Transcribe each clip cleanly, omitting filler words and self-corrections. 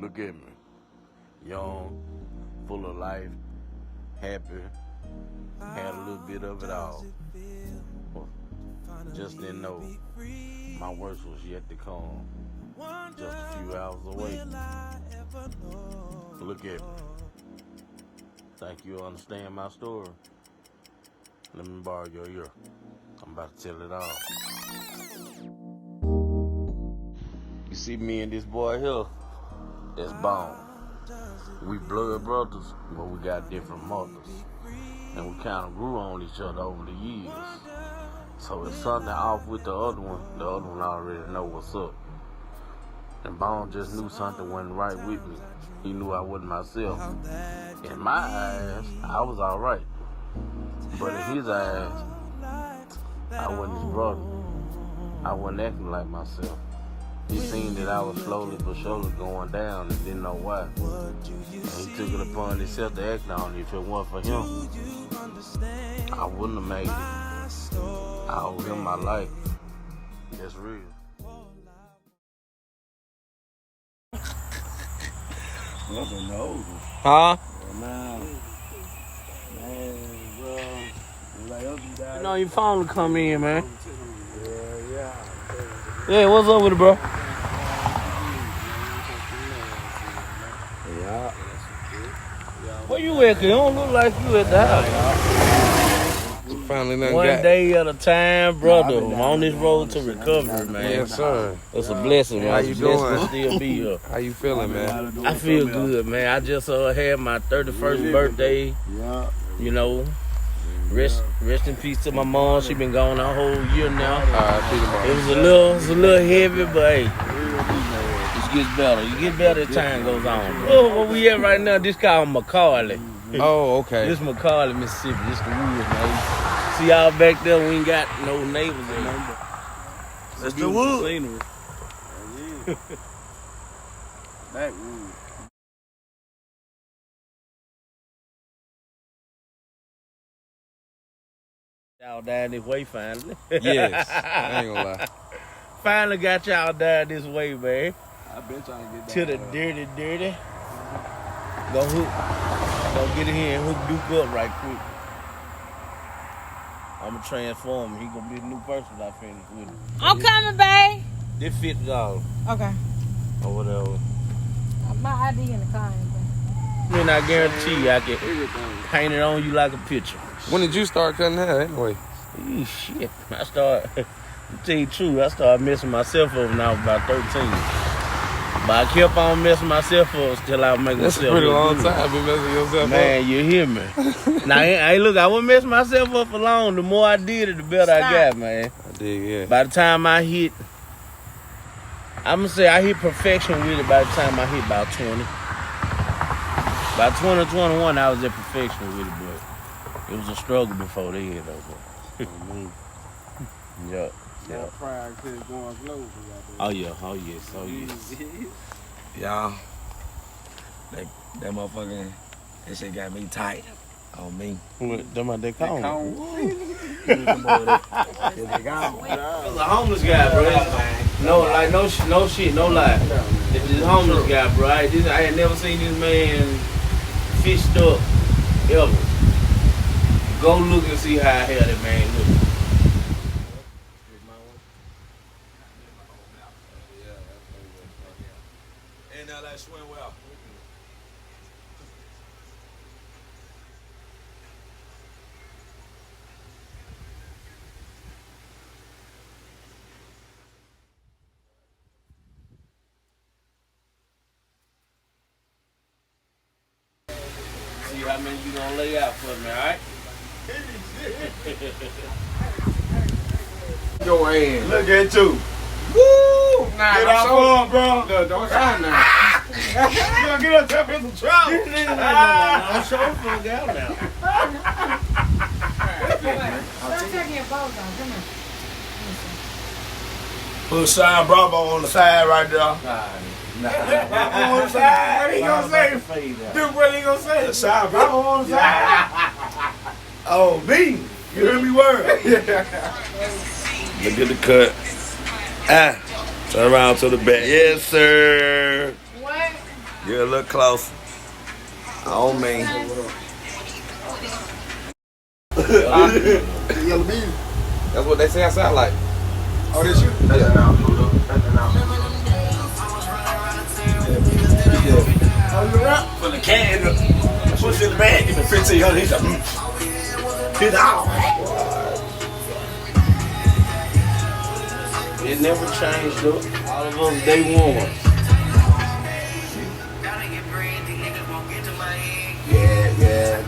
Look at me. Young, full of life, happy, had a little bit of it all. Just didn't know my worst was yet to come. Just a few hours away. Look at me. Think you understand my story? Let me borrow your ear. I'm about to tell it all. You see me and this boy here? That's Bone. We blood brothers, but we got different mothers. And we kind of grew on each other over the years. So if something off with the other one already know what's up. And Bone just knew something wasn't right with me. He knew I wasn't myself. In my eyes, I was alright. But in his eyes, I wasn't his brother. I wasn't acting like myself. He seen that I was slowly but surely going down and didn't know why. And he took it upon himself to act on it. If it weren't for him, I wouldn't have made it. I owe him my life. That's real. Nothing knows. Huh? Man, bro. You know your phone to come in, man. Yeah. Yeah, what's up with it, bro? Yeah. Where you at? 'Cause you don't look like you at the house. Finally done One got. day at a time, brother. I'm on this road to recovery, man. Yes, sir. It's a blessing, man. How It's you a blessing doing? to still be here. How you feeling, man? I feel good, man. I just had my 31st birthday. Yeah. You know, rest in peace to my mom. She been gone a whole year now. It was a little heavy, but hey, it gets better. You get better as time goes on. Oh, where we at right now? This called McCarley. Oh, okay. This McCarley, Mississippi. This the woods, man. See y'all back there? We ain't got no neighbors in there. That's the wood. Scenery. Backwood. Y'all down this way finally. Yes, I ain't gonna lie. Finally got y'all down this way, man. I've been trying to get To the dirty. Go get in here and hook Duke up right quick. I'ma transform him. He gonna be the new person I finished with. I'm coming, babe. This $50 Okay. or whatever. My ID in the car. I mean, I guarantee you I can paint it on you like a picture. When did you start cutting hair anyway? Eee, shit. To tell you the truth, I started messing myself up when I was about 13. But I kept on messing myself up till I was making That's a myself pretty look long good. time been messing yourself Man, you hear me? Now, hey, look, I wouldn't mess myself up for long. The more I did it, the better I got, man. up. I dig, yeah. By the time I hit, I'm going to say I hit perfection with it by the time I hit about 20. By 20 or 21, I was at perfection with it, but it was a struggle before then, though. Yup. That pride is going slow. Oh, yeah. Oh, yes. Y'all, that motherfucking, that shit got me tight on me. Them out there calling. They gone. That's a homeless guy, bro. No shit, no lie. This homeless guy, bro. I had never seen this man fished up ever. Go look and see how hell that man look. And now that swim well. See how many you gonna lay out for me, alright? Your ass. Look at you. Woo! Nah, Get I'm off so- on, bro. Look, don't sign now. You gonna get yourself in some trouble. I'm sure fuck out now. Stop taking your balls off. Come on. Put sign Bravo on the side right there. On the side. What he gonna say? Dude, what he gonna say? Sign Bravo on the side. Oh, me. You hear me word? Look at the cut. Turn around to the back. Yes, sir. What? Get a little closer. Oh, man. Yellow bean. That's what they say I sound like. Oh, that's you? That's an outfit. That's an outfit. Oh, you rap? Put the can in push in the bag, give me 1,500. He's like, He's out. It never changed up. All of us day one. Yeah.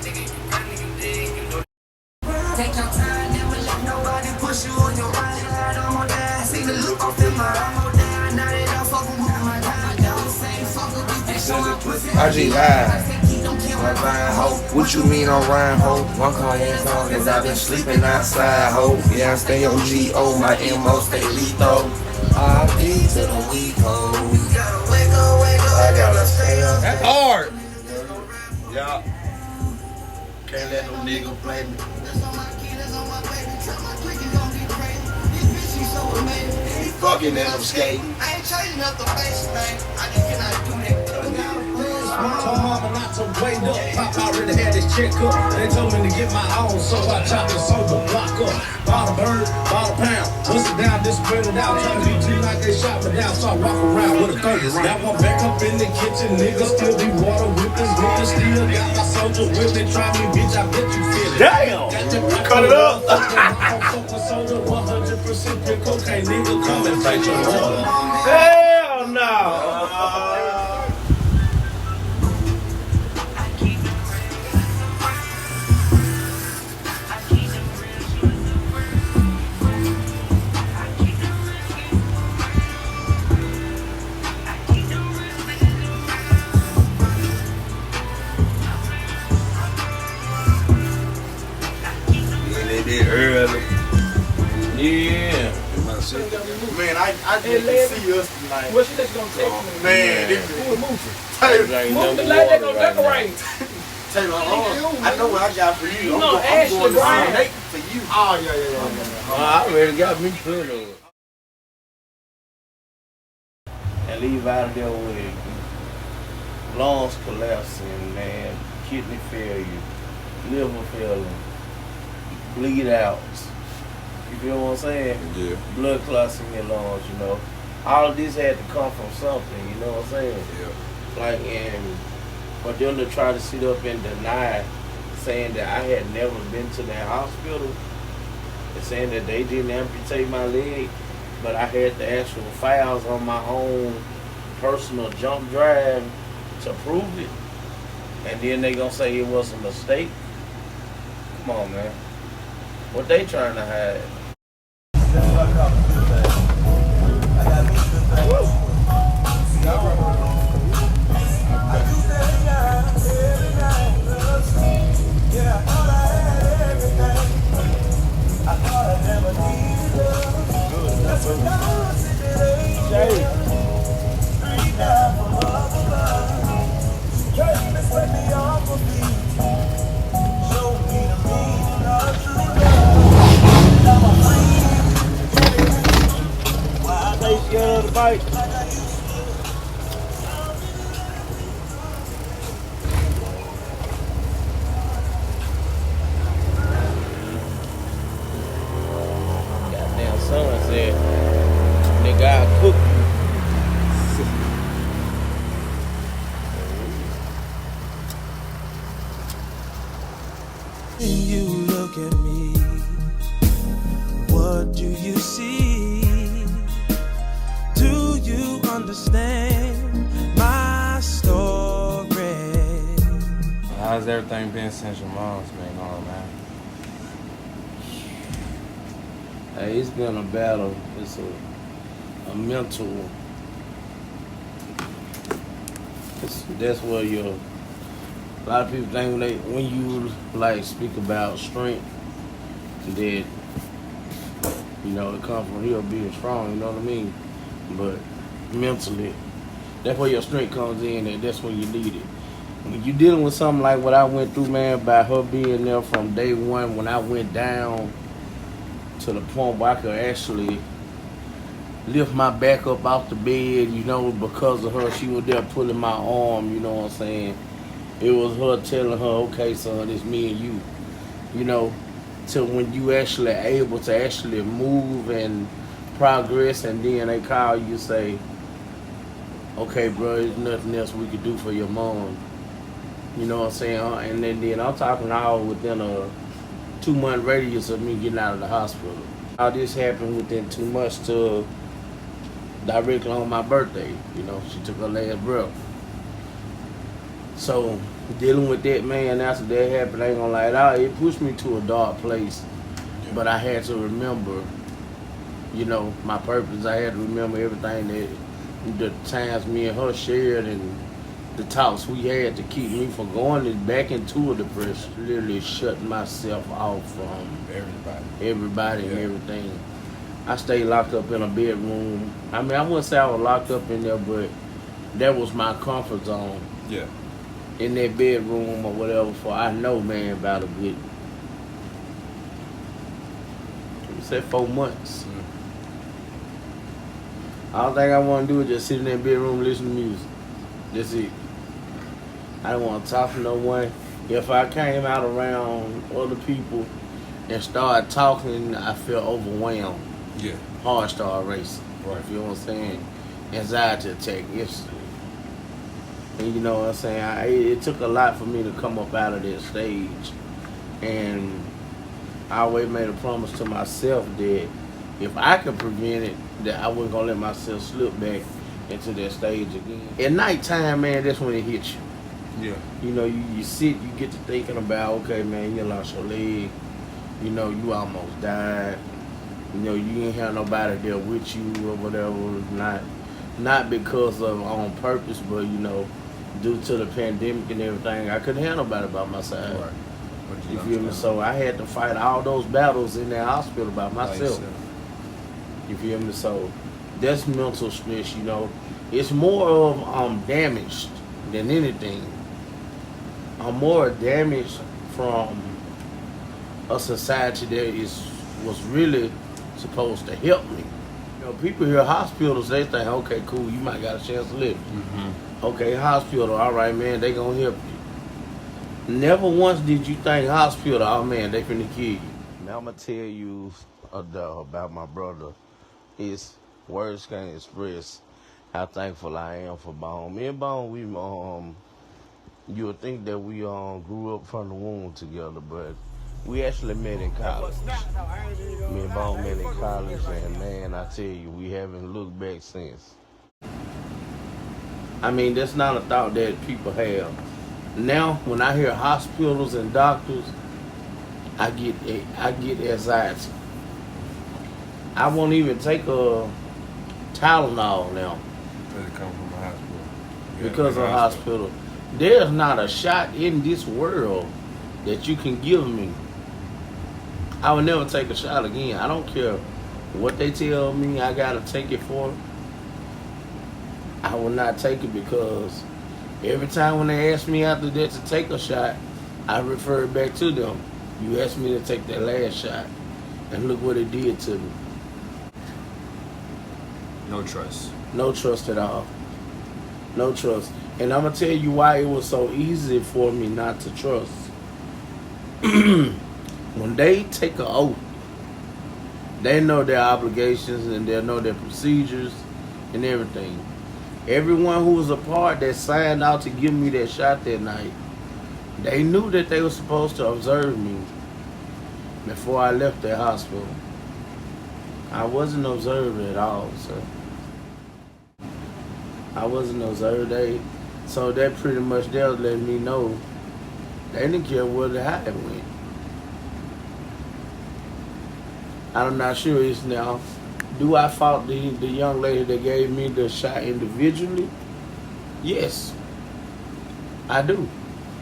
Take your time, never let nobody push you on your ride. I'm on that. See the look off in my I'm on that. Now that I'm fucking with my time. Don't say fuck with me. They show up pussy. I just lied. I'm Ryan ho, what you mean on Ryan ho? One call in phone, cause I've been sleeping outside ho. Yeah, I stay on G.O., my MO stay lethal. R.I.P. to the weak ho. I gotta stay up. That's hard. Yeah. Can't let no nigga play me. Fucking and I'm skating. I ain't changing up the face, man. I just cannot do that. Told mama not to wait up. Pop already had his check up. They told me to get my own, so I chopped the sober block up. Bought a bird, bought a pound. Bust it down, just spread it out. Trying to be too like they shot me down, so I walk around with a 30 round. Now I'm back up in the kitchen, niggas still be water whipping. Niggas still got my soldier with me. Try me, bitch, I bet you feel it. Damn! Cut it up! 100% pure cocaine, nigga, come and fight your water. Hell no! Early. Yeah. Man, I didn't see us tonight. What she just gonna take me? Man, this Who is moving? Taylor. Ain't Move no the light, they water gonna right now. decorate. Taylor, I know what I got for you. You I'm know going Ashley to Bryan. Snake for you. Oh, yeah. I already got me plenty of it. And leave out of there with lungs collapsing, man, kidney failure, liver failure, bleed outs. You feel what I'm saying? Yeah. Blood clots in your lungs, you know. All of this had to come from something, you know what I'm saying? Yeah. Like, and for them to try to sit up and deny, saying that I had never been to that hospital, and saying that they didn't amputate my leg, but I had the actual files on my own personal jump drive to prove it, and then they gonna say it was a mistake. Come on, man. What they trying to hide? They scared of the bike. Goddamn son said, nigga, I'll cook you. When you look at me, what do you see? Do you understand my story? How's everything been since your mom's been gone, man? Hey, it's been a battle. It's a mental. That's where a lot of people think when you like speak about strength, that you know it comes from here being strong. You know what I mean? But mentally, that's where your strength comes in, and that's when you need it. When you're dealing with something like what I went through, man, by her being there from day one, when I went down to the point where I could actually lift my back up off the bed, you know, because of her. She was there pulling my arm, you know what I'm saying? It was her telling her, okay, son, it's me and you, you know, till when you actually able to actually move and progress, and then they call you say, okay, bro, there's nothing else we could do for your mom. You know what I'm saying? And then I'm talking all within a 2-month radius of me getting out of the hospital. All this happened within 2 months to directly on my birthday. You know, she took her last breath. So dealing with that, man, after that happened, I ain't gonna lie, it pushed me to a dark place. But I had to remember, you know, my purpose. I had to remember everything that the times me and her shared and the talks we had to keep me from going back into a depression. Literally shutting myself off from everybody and everything. I stayed locked up in a bedroom. I mean, I wouldn't say I was locked up in there, but that was my comfort zone. Yeah. In that bedroom or whatever for, I know, man, about a good, we said 4 months. All thing I want to do is just sit in that bedroom and listen to music. That's it. I don't want to talk to no one. If I came out around other people and started talking, I feel overwhelmed. Yeah. Heart started racing. Right. You know what I'm saying? Anxiety attack instantly. And you know what I'm saying? It took a lot for me to come up out of that stage. And I always made a promise to myself that if I could prevent it, that I wasn't going to let myself slip back into that stage again. At nighttime, man, that's when it hits you. Yeah. You know, you sit, you get to thinking about, okay, man, you lost your leg. You know, you almost died. You know, you ain't have nobody there with you or whatever. Not because of on purpose, but, you know, due to the pandemic and everything, I couldn't have nobody by my side. Right. You feel me? So I had to fight all those battles in that hospital by myself. You feel me? So that's mental stress, you know. It's more of I'm damaged than anything. I'm more damaged from a society that was really supposed to help me. You know, people hear hospitals, they think, okay, cool, you might got a chance to live. Mm-hmm. Okay, hospital, all right, man, they gonna help you. Never once did you think hospital, oh man, they finna kill you. Now I'm gonna tell you about my brother. His words can't express how thankful I am for Bone. Me and Bone, we you would think that we grew up from the womb together, but we actually met in college. Me and Bone met in college, and man, I tell you, we haven't looked back since. I mean, that's not a thought that people have. Now, when I hear hospitals and doctors, I get anxiety. I won't even take a Tylenol now. Because it comes from a hospital. Because of a hospital. There's not a shot in this world that you can give me. I would never take a shot again. I don't care what they tell me I gotta take it for. I will not take it, because every time when they ask me after that to take a shot, I refer it back to them. You asked me to take that last shot, and look what it did to me. No trust. No trust at all. No trust. And I'm going to tell you why it was so easy for me not to trust. When they take an oath, they know their obligations and they know their procedures and everything. Everyone who was a part that signed out to give me that shot that night, they knew that they were supposed to observe me before I left that hospital. I wasn't observed at all, sir. I wasn't observed. So that pretty much they'll let me know they didn't care where the how it went. I'm not sure it's now. Do I fault the young lady that gave me the shot individually? Yes, I do.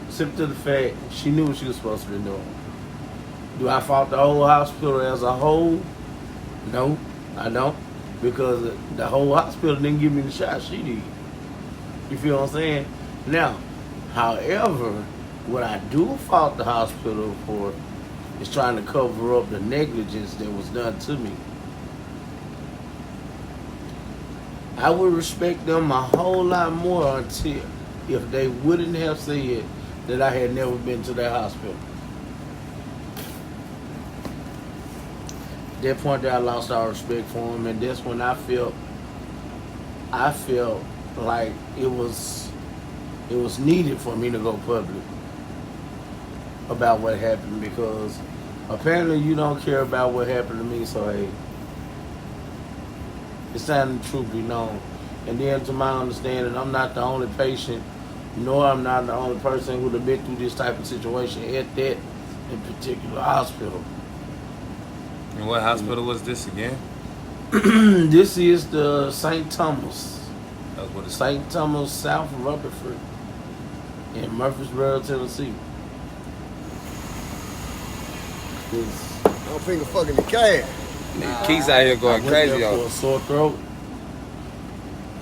Except to the fact she knew what she was supposed to be doing. Do I fault the whole hospital as a whole? No, I don't. Because the whole hospital didn't give me the shot, she did. You feel what I'm saying? Now, however, what I do fault the hospital for is trying to cover up the negligence that was done to me. I would respect them a whole lot more until if they wouldn't have said that I had never been to that hospital. At that point, I lost all respect for them, and that's when I felt like it was needed for me to go public about what happened, because apparently you don't care about what happened to me, so hey, it's time the truth be known. And then to my understanding, I'm not the only patient, nor I'm not the only person who'd have been through this type of situation at that in particular hospital. And what hospital was this again? This is the St. Thomas. That's what it's St. Thomas, South Rutherford, in Murfreesboro, Tennessee. Don't finger fucking the cat. Keith's out here going I went crazy there on for a sore throat.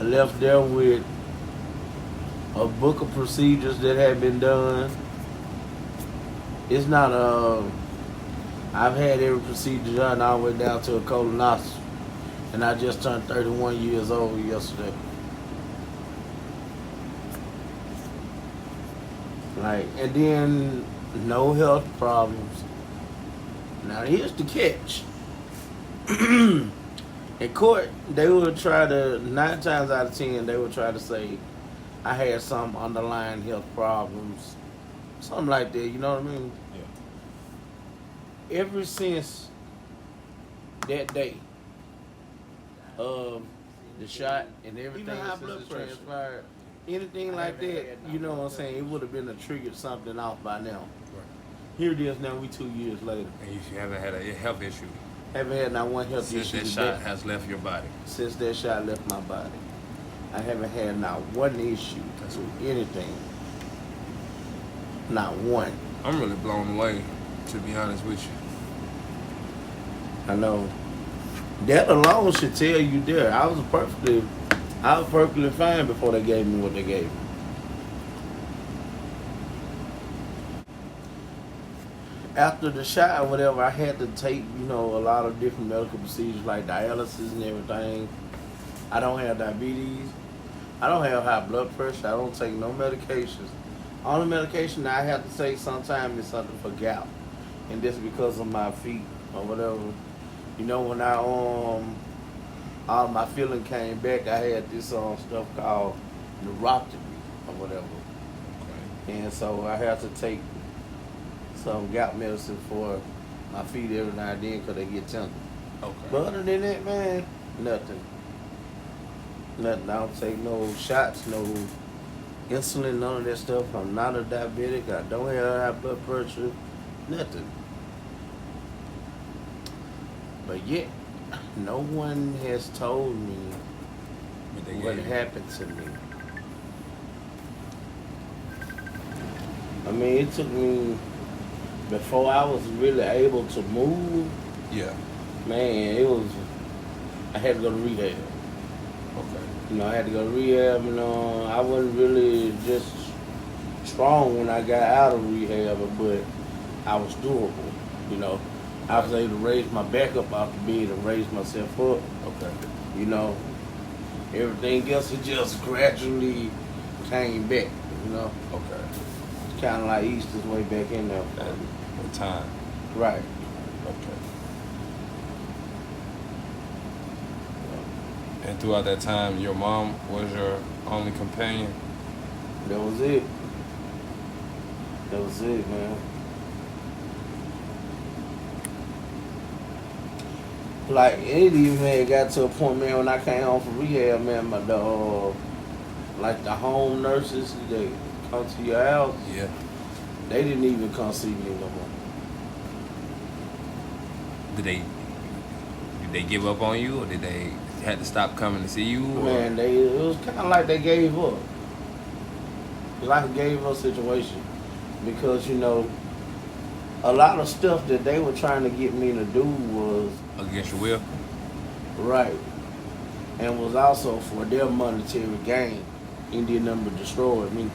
I left there with a book of procedures that had been done. It's not I've had every procedure done all the way down to a colonoscopy, and I just turned 31 years old yesterday. Like, and then no health problems. Now here's the catch. In court, they would try to, 9 times out of 10, they would try to say I had some underlying health problems, something like that. You know what I mean? Yeah. Ever since that day of the shot and everything, even high blood pressure, transpired, anything like that, you know what I'm saying? It would have been a triggered something off by now. Here it is now, we 2 years later. And you haven't had a health issue Haven't had not one health since issue that shot has left your body. Since that shot left my body. I haven't had not one issue with anything. Not one. I'm really blown away, to be honest with you. I know. That alone should tell you there. I was perfectly fine before they gave me what they gave me. After the shot or whatever, I had to take, a lot of different medical procedures like dialysis and everything. I don't have diabetes. I don't have high blood pressure. I don't take no medications. Only medication that I have to take sometimes is something for gout. And this because of my feet or whatever. When all my feeling came back, I had this stuff called neuropathy or whatever. Okay. And so I have to take some gout medicine for my feet every now and then because they get tender. Okay. But other than that, man, nothing. Nothing. I don't take no shots, no insulin, none of that stuff. I'm not a diabetic. I don't have high blood pressure. Nothing. But yet, no one has told me what happened to me. I mean, it took me, before I was really able to move, man, I had to go to rehab. Okay. I had to go to rehab, I wasn't really just strong when I got out of rehab, but I was doable, I was able to raise my back up off the bed and raise myself up. Okay. Everything else, it just gradually came back, Okay. It's kind of like Easter's way back in there. With time. Right. Okay. And throughout that time, your mom was your only companion? That was it. That was it, man. Like, it even had got to a point, man, when I came home from rehab, man, the home nurses, they come to your house. Yeah. They didn't even come see me no more. Did they give up on you, or did they had to stop coming to see you? Man, it was kind of like they gave up. It's like a gave up situation. Because, a lot of stuff that they were trying to get me to do was against your will. Right. And was also for their monetary gain. Indian number destroyed me.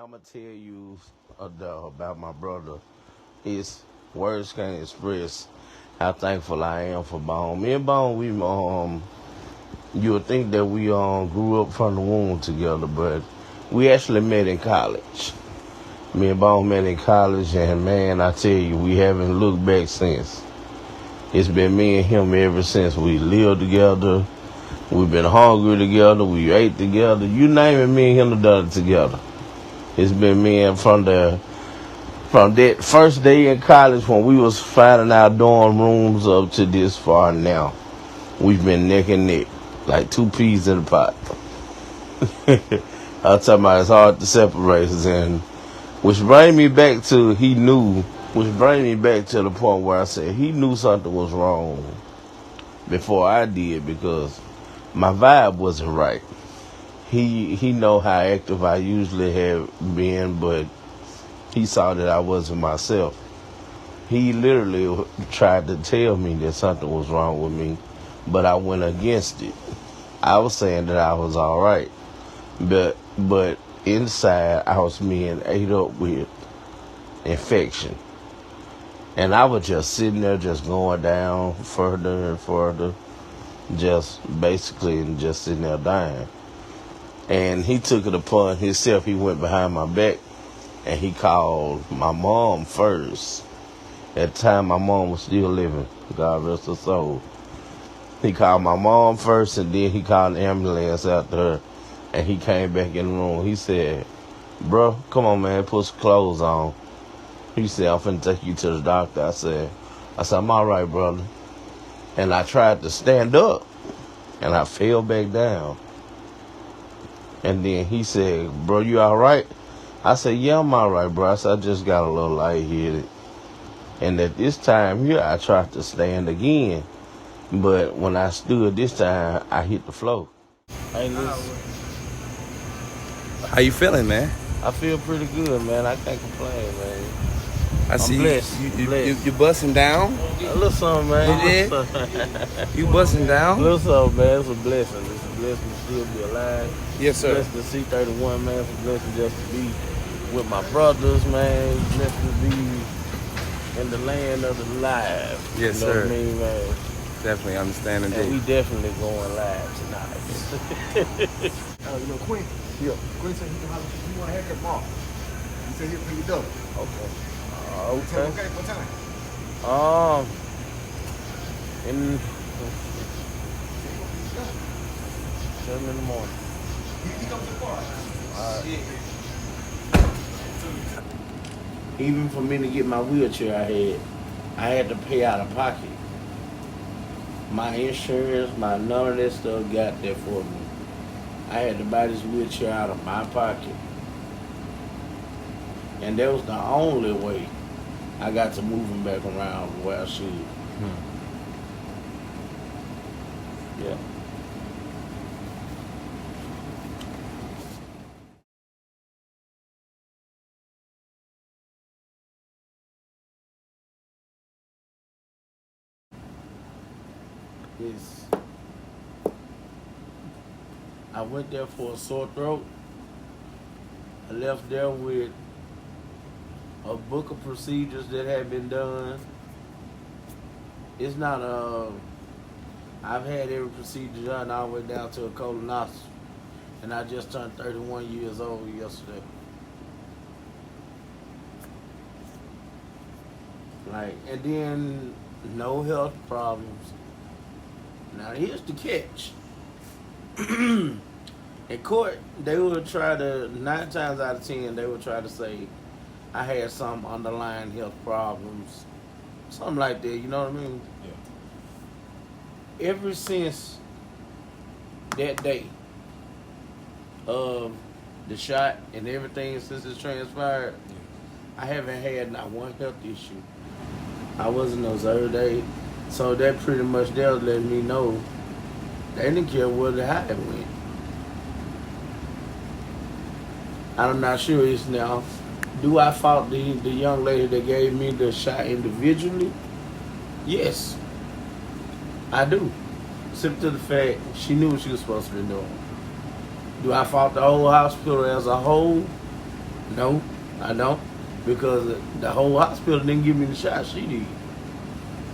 I'm gonna tell you about my brother. His words can't express how thankful I am for Bone. Me and Bone, we you would think that we grew up from the womb together, but we actually met in college. Me and Bone met in college, and man, I tell you, we haven't looked back since. It's been me and him ever since. We lived together. We've been hungry together. We ate together. You name it, me and him have done it together. It's been me and from that first day in college when we was finding our dorm rooms up to this far now. We've been neck and neck, like two peas in a pot. I'm talking about it's hard to separate us, and which brings me back to the point where I said he knew something was wrong before I did, because my vibe wasn't right. He know how active I usually have been, but he saw that I wasn't myself. He literally tried to tell me that something was wrong with me, but I went against it. I was saying that I was all right, but inside I was being ate up with infection. And I was just sitting there, just going down further and further, just sitting there dying. And he took it upon himself. He went behind my back and he called my mom first. At the time, my mom was still living. God rest her soul. He called my mom first, and then he called the ambulance after her. And he came back in the room. He said, "Bro, come on, man, put some clothes on." He said, "I'm finna take you to the doctor." I said, "I'm all right, brother." And I tried to stand up, and I fell back down. And then he said, "Bro, you all right?" I said, "Yeah, I'm all right, bro." I said, "I just got a little lightheaded." And at this time here, I tried to stand again. But when I stood this time, I hit the floor. Hey, listen. How you feeling, man? I feel pretty good, man. I can't complain, man. I see blessed. You busting down? A little something, man. You did? You busting down? A little something, man. It's a blessing. It's a blessing to still be alive. Yes, sir. It's a blessing to see 31, man. It's a blessing just to be with my brothers, man. It's a blessing to be in the land of the live. Yes, you know sir. What I mean, man? Definitely understanding that. And we definitely going live tonight. Quinn. Yeah. Quinn said he want a haircut tomorrow. He said he'll pick it up. Okay. Okay. Okay. What time? In 7 in the morning. He comes to the bar. Even for me to get my wheelchair, I had to pay out of pocket. My insurance, none of that stuff got there for me. I had to buy this wheelchair out of my pocket. And that was the only way I got to move him back around where I should. Yeah. I went there for a sore throat. I left there with a book of procedures that had been done. It's not I've had every procedure done all the way down to a colonoscopy. And I just turned 31 years old yesterday. And then no health problems. Now here's the catch. In court, they would try to, 9 times out of 10, they would try to say I had some underlying health problems. Something like that, you know what I mean? Yeah. Ever since that day of the shot and everything since it's transpired, I haven't had not one health issue. I wasn't observed. So that pretty much there let me know they didn't care where the how it went. I'm not sure it's now. Do I fault the young lady that gave me the shot individually? Yes, I do. Except to the fact she knew what she was supposed to be doing. Do I fault the whole hospital as a whole? No, I don't. Because the whole hospital didn't give me the shot she did.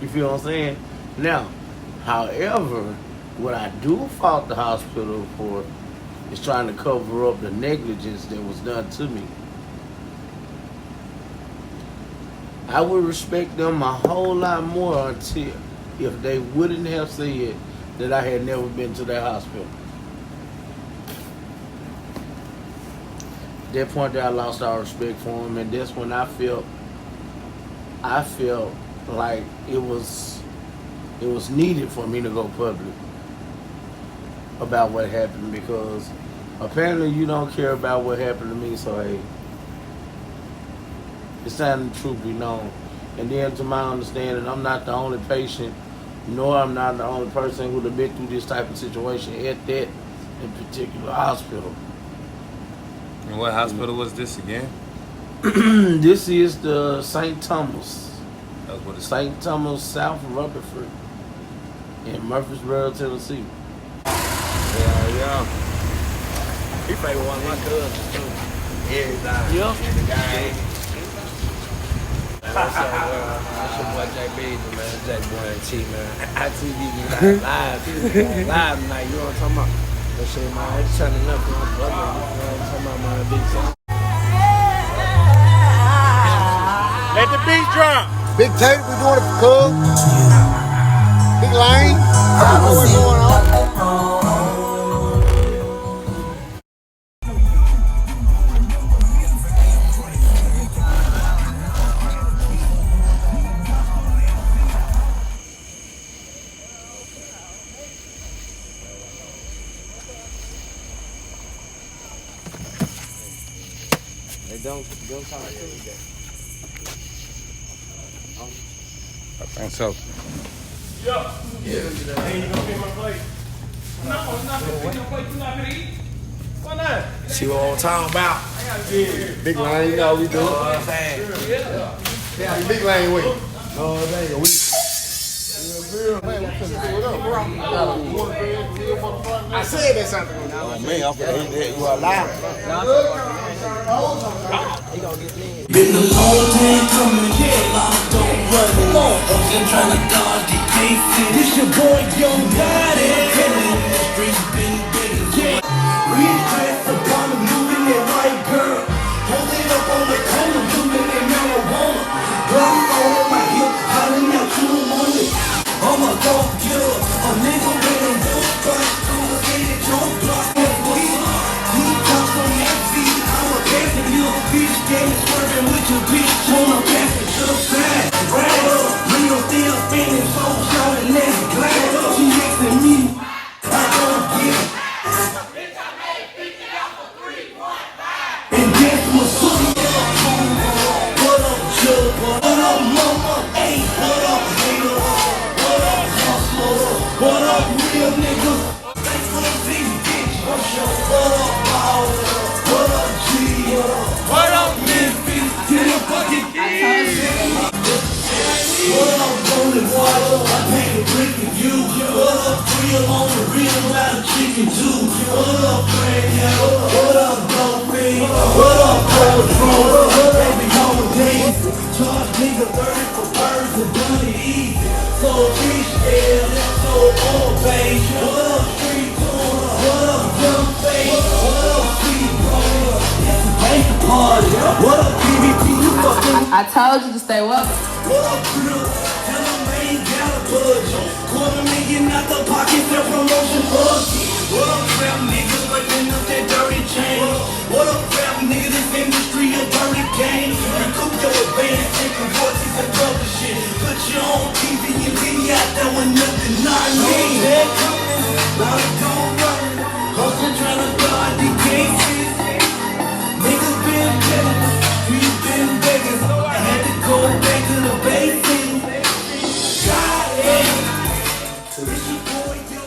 You feel what I'm saying? Now, however, what I do fault the hospital for is trying to cover up the negligence that was done to me. I would respect them a whole lot more until if they wouldn't have said that I had never been to that hospital. At that point, I lost all respect for them, and that's when I felt like it was needed for me to go public about what happened, because apparently you don't care about what happened to me. So hey, it's time the truth be known. And then, to my understanding, I'm not the only patient, nor I'm not the only person who'd have been through this type of situation at that in particular hospital. And what hospital was this again? This is the St. Thomas. That's what it's St. Thomas, South Rutherford, in Murfreesboro, Tennessee. Yeah. He played with one of my cousins too. Everything. Yep. In the game. What's up, that's your boy J Beasley, man. J Boy and T, man. ITV live tonight. You know what I'm talking about? That shit, man. It's turning up for my brother. You know what I'm talking about, man? Big song. Let the beat drop. Big tape, we doing it for Cub. Big Lane. I don't know what's going on. Don't talk to me. I think so. Yeah. Hey, you gonna get my plate? No, I'm not gonna get your plate. You not gonna eat? Why not? See what I'm talking about? Big Lane, you know we do. You know what I'm saying? Yeah, Big Lane with. Oh, dang, we. I said that something. Oh, man, I'm gonna hit that. You are alive. Been a long time coming, don't run along. I'm trying to dodge the cases. This your boy, Young Daddy. In the streets, been bigger. Yeah. Real dress upon the moving that white girl. Hold it up on the corner, doing that marijuana. Girl, on my hip, hollering out to the money. I'm a dope killer, a nigga with a wolf brush. I'm a get your block. You come from that feet, I'm a passing you a bitch. Game swerving with your bitch on a passenger side. Right up, real still spinning, so shouting, let's glide up. She mixing me, I don't get it. And guess what's up? What up, Chuck? What up, mama? Hey, what up, hater? What up, hustler? What up, real niggas? Thanks for the big bitch. What's your what up, baller? What up, G? What up, Memphis? Get a fucking kid. What up, rolling water? I paint a brick of you. What up, real on the real out of chicken too? What up, Fred? What up, Goldie? What up, Cold Throat? Baby, mama days. Charge nigga 30 for birds and done it easy. So fish air, so all baby. What up, street corner? What up, young face? What up, sweet brother? It's a bank party. What up, PvP? You fucking. I told you to stay up. What up, crew? Tell them I ain't got a budge. $250,000 out the pocket, their promotion buggy. What up, rap niggas whipping up that dirty chain? What up, rap niggas? This industry a dirty game. Recoup your advance, taking voices and other shit. Put you on TV and be out there with nothing, not me. They're coming, now they gon' run. Hustle trying to guard the cases. Niggas been begging, streets been begging. I had to go back to the basics. Got it. It's your boy, yo.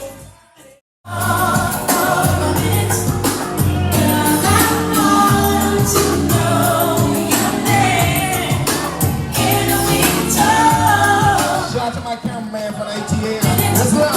Shout out to my cameraman for the ATL. Let's go.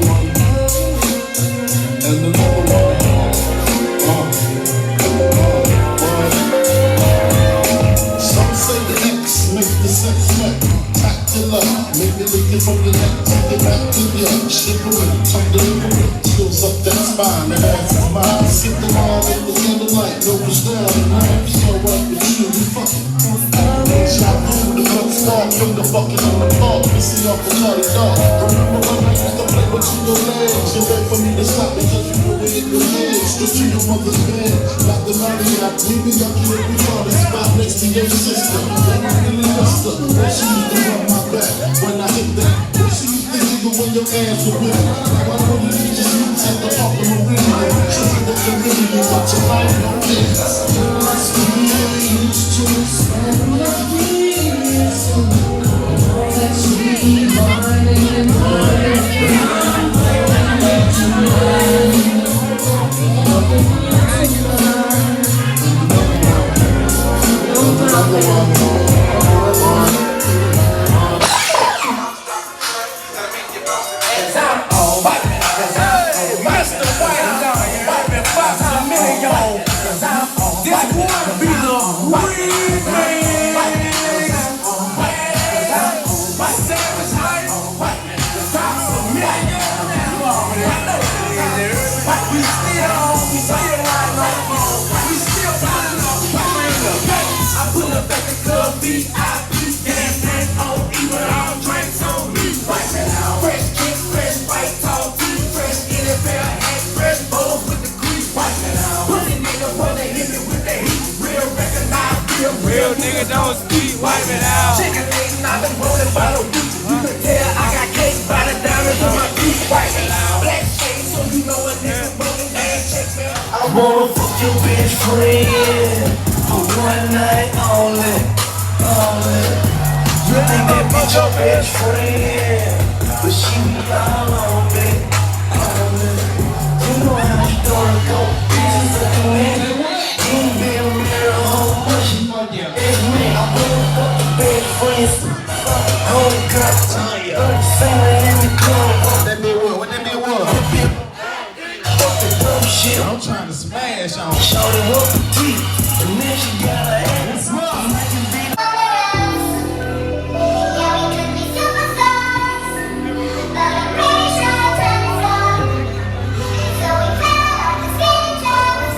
one. And another one. Some say the X make the sex sweat. Tactila, make me lick it from your neck to the back to your shivering, tongue delivering, chills up that spine, that ass is mine. Sit the wine in the candlelight, no style and rhyme. So right with you, we fucking. Shot through the blood star, finger fucking on the floor, missing off the Charlie dog. Remember when I used to play with your legs? You wait for me to stop because you know where it was head. Straight to your mother's bed, like the maniac. Maybe I can every party spot next to your sister. Then I really missed her. She used to rub my back when I hit that. She used to jiggle when your ass was with her. Why don't you just use at the top of the radio? Show me what you really do, but your life don't care. Must be used to spend my years so let's be morning and morning. Real nigga don't speak, wipe it out. Chicken ain't nothing rolling by the week. You can tell I got cake by the diamonds on my feet. Wipe it out. Black shade, so you know a nigga broken ass check me. I wanna fuck your bitch friend for one night only. You think that bitch your best friend, but she be all on me. You know how the story go. Bitches looking at me. You ain't been married a whole bunch. It's me, I wanna fuck the best friends. Holy God, singing in the club. That be what? What that be what? Fuck the dumb shit. I'm trying to smash on. Shorty up the teeth, and then she got her ass up.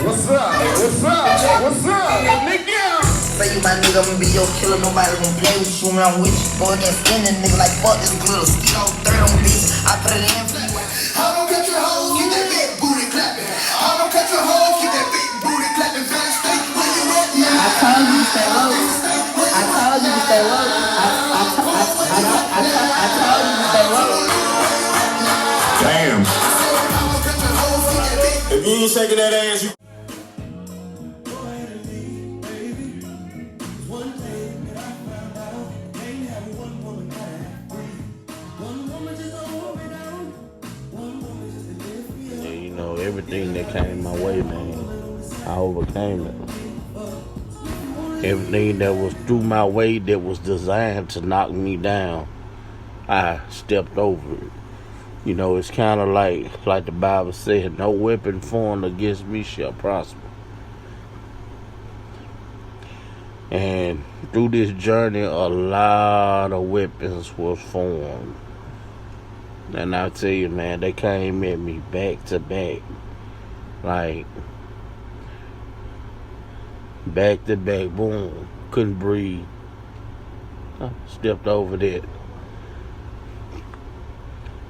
What's up? What's up? What's up? Nigga! Say you my nigga, I'ma be your killer. Nobody gon' play with you around with you. Boy, against skinning nigga like fuck this glitter. Ski on third on beats. I put it in for you. I don't catch your hoes, get that big booty clapping. I don't catch your hoes, get that big booty clapping. Fast state, where you at now? I told you to stay low. I told you to stay low. I told you to stay low. Damn. If you ain't shaking that ass, you. Everything that came my way, man, I overcame it. Everything that was through my way that was designed to knock me down, I stepped over it. You know, it's kind of like the Bible said, no weapon formed against me shall prosper. And through this journey, a lot of weapons was formed. And I tell you, man, they came at me back to back. Like, back to back, boom. Couldn't breathe. I stepped over that.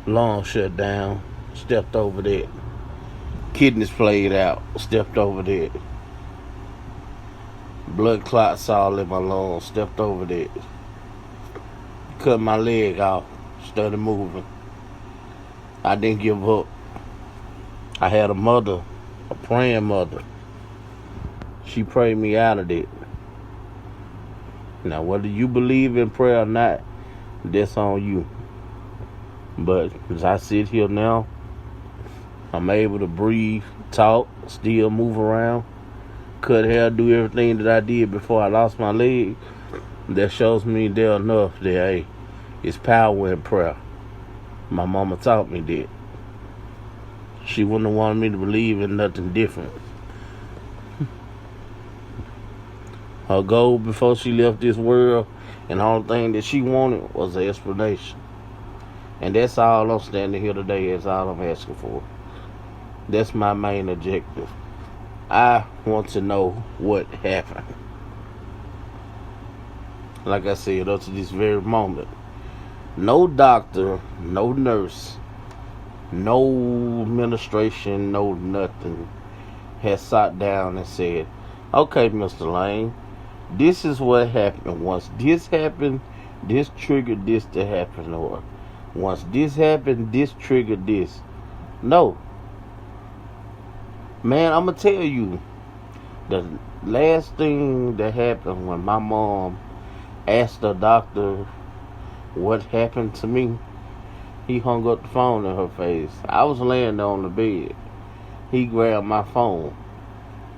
Lung shut down. Stepped over that. Kidneys played out. Stepped over that. Blood clots all in my lungs. Stepped over that. Cut my leg off. Started moving. I didn't give up. I had a mother, a praying mother. She prayed me out of it. Now, whether you believe in prayer or not, that's on you. But as I sit here now, I'm able to breathe, talk, still move around, cut hair, do everything that I did before I lost my leg. That shows me there enough that, hey, it's power in prayer. My mama taught me that. She wouldn't have wanted me to believe in nothing different. Her goal before she left this world, and the only thing that she wanted was an explanation. And that's all I'm standing here today. That's all I'm asking for. That's my main objective. I want to know what happened. Like I said, up to this very moment, no doctor, no nurse, no administration, no nothing has sat down and said, okay, Mr. Lane, this is what happened. Once this happened, this triggered this to happen. Or once this happened, this triggered this. No. Man, I'm going to tell you, the last thing that happened when my mom asked the doctor what happened to me, he hung up the phone in her face. I was laying there on the bed. He grabbed my phone,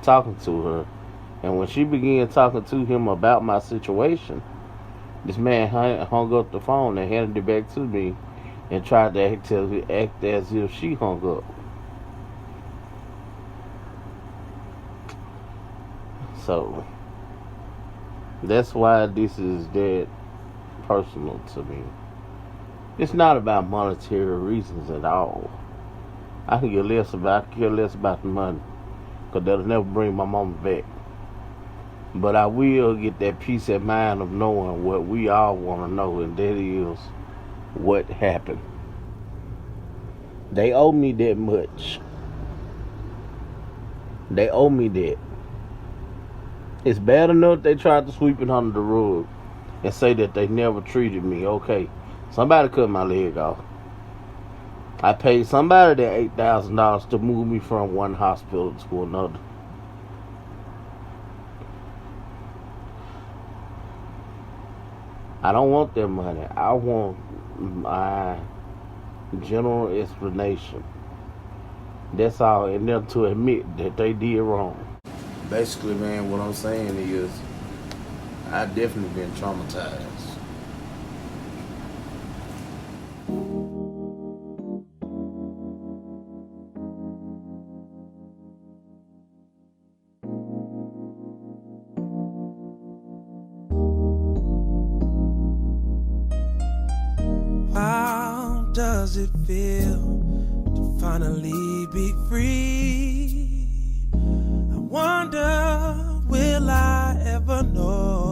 talking to her. And when she began talking to him about my situation, this man hung up the phone and handed it back to me and tried to act as if she hung up. So, that's why this is that personal to me. It's not about monetary reasons at all. I can care less about the money, because that'll never bring my mama back. But I will get that peace of mind of knowing what we all want to know, and that is what happened. They owe me that much. They owe me that. It's bad enough they tried to sweep it under the rug and say that they never treated me. Okay, somebody cut my leg off. I paid somebody that $8,000 to move me from one hospital to another. I don't want their money. I want my general explanation. That's all, and them to admit that they did wrong. Basically, man, what I'm saying is, I've definitely been traumatized. How does it feel to finally be free? I wonder, will I ever know?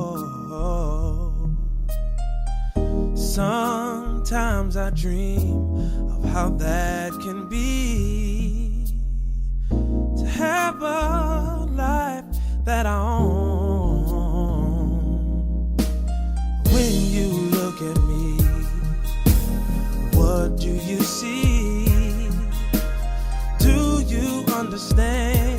Sometimes I dream of how that can be, to have a life that I own. When you look at me, what do you see? Do you understand